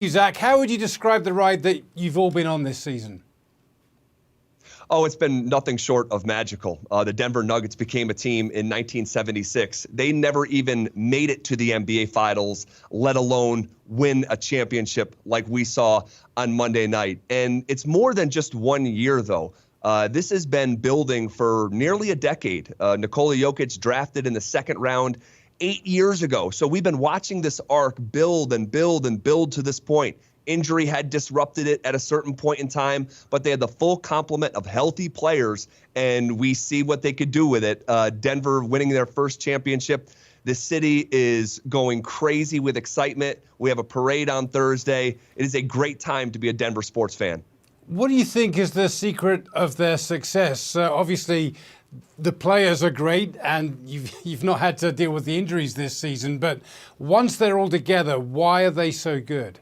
Zach, how would you describe the ride that you've all been on this season? Oh, it's been nothing short of magical. The Denver Nuggets became a team in 1976. They never even made it to the NBA Finals, let alone win a championship like we saw on Monday night. And it's more than just 1 year, though. This has been building for nearly a decade. Nikola Jokic drafted in the second round 8 years ago. So we've been watching this arc build and build and build to this point. Injury had disrupted it at a certain point in time, but they had the full complement of healthy players, and we see what they could do with it. Denver winning their first championship. The city is going crazy with excitement. We have a parade on Thursday. It is a great time to be a Denver sports fan. What do you think is the secret of their success? Obviously, the players are great, and you've not had to deal with the injuries this season, but once they're all together, why are they so good?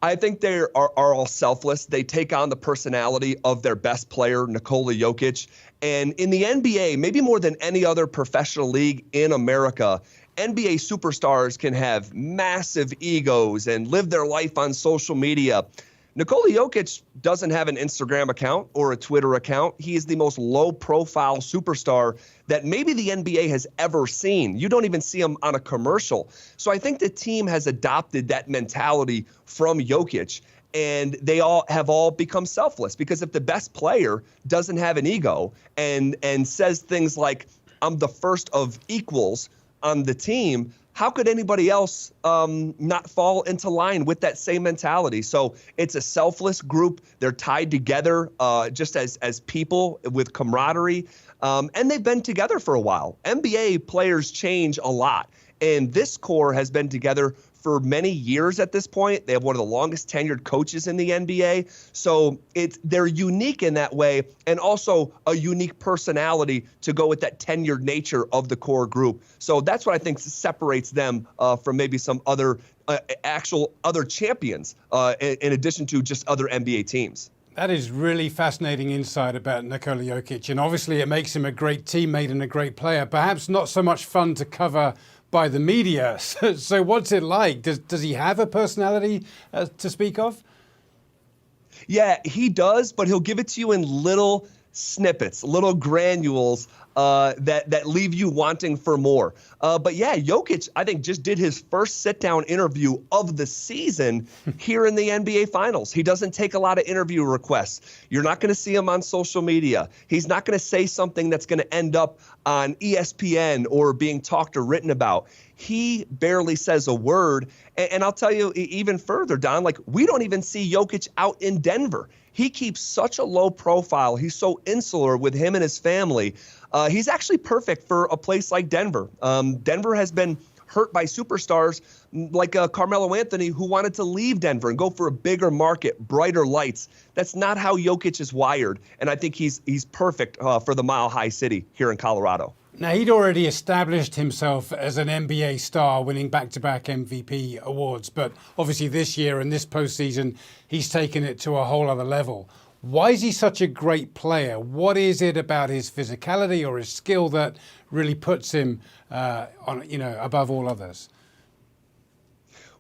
I think they are all selfless. They take on the personality of their best player, Nikola Jokic. And in the NBA, maybe more than any other professional league in America, NBA superstars can have massive egos and live their life on social media. Nikola Jokic doesn't have an Instagram account or a Twitter account. He is the most low-profile superstar that maybe the NBA has ever seen. You don't even see him on a commercial. So I think the team has adopted that mentality from Jokic, and they have all become selfless. Because if the best player doesn't have an ego and says things like, I'm the first of equals on the team, how could anybody else not fall into line with that same mentality? So it's a selfless group. They're tied together just as people with camaraderie. And they've been together for a while. NBA players change a lot. And this core has been together for many years at this point. They have one of the longest tenured coaches in the NBA. So they're unique in that way, and also a unique personality to go with that tenured nature of the core group. So that's what I think separates them from maybe some other other champions in addition to just other NBA teams. That is really fascinating insight about Nikola Jokic, and obviously it makes him a great teammate and a great player. Perhaps not so much fun to cover by the media. So what's it like? Does he have a personality to speak of? Yeah, he does, but he'll give it to you in little snippets, little granules that leave you wanting for more. But yeah, Jokic, I think, just did his first sit-down interview of the season here in the NBA Finals. He doesn't take a lot of interview requests. You're not going to see him on social media. He's not going to say something that's going to end up on ESPN or being talked or written about. He barely says a word. And I'll tell you even further, Don, like, we don't even see Jokic out in Denver. He keeps such a low profile. He's so insular with him and his family. He's actually perfect for a place like Denver. Denver has been hurt by superstars like Carmelo Anthony, who wanted to leave Denver and go for a bigger market, brighter lights. That's not how Jokic is wired, and I think he's perfect for the Mile High City here in Colorado. Now, he'd already established himself as an NBA star, winning back-to-back MVP awards. But obviously this year and this postseason, he's taken it to a whole other level. Why is he such a great player? What is it about his physicality or his skill that really puts him above all others?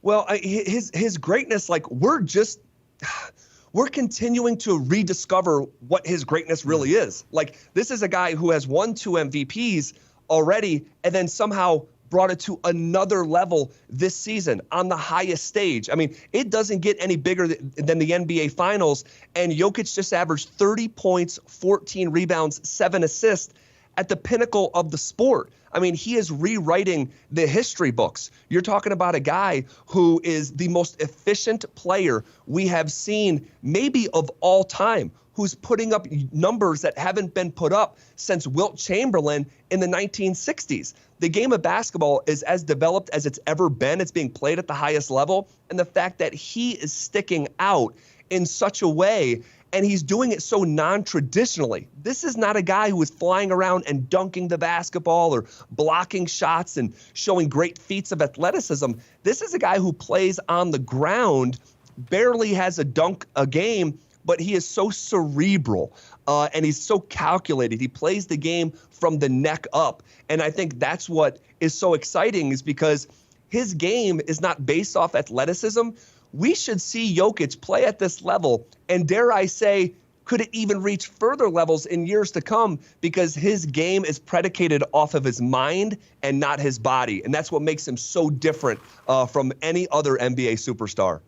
Well, his greatness, like, we're continuing to rediscover what his greatness really is. Like, this is a guy who has won 2 MVPs already and then somehow brought it to another level this season on the highest stage. I mean, it doesn't get any bigger than the NBA Finals, and Jokic just averaged 30 points, 14 rebounds, 7 assists at the pinnacle of the sport. I mean, he is rewriting the history books. You're talking about a guy who is the most efficient player we have seen maybe of all time, who's putting up numbers that haven't been put up since Wilt Chamberlain in the 1960s. The game of basketball is as developed as it's ever been. It's being played at the highest level. And the fact that he is sticking out in such a way, and he's doing it so non-traditionally. This is not a guy who is flying around and dunking the basketball or blocking shots and showing great feats of athleticism. This is a guy who plays on the ground, barely has a game, but he is so cerebral and he's so calculated. He plays the game from the neck up. And I think that's what is so exciting, is because his game is not based off athleticism, we should see Jokic play at this level, and dare I say, could it even reach further levels in years to come, because his game is predicated off of his mind and not his body. And that's what makes him so different from any other NBA superstar.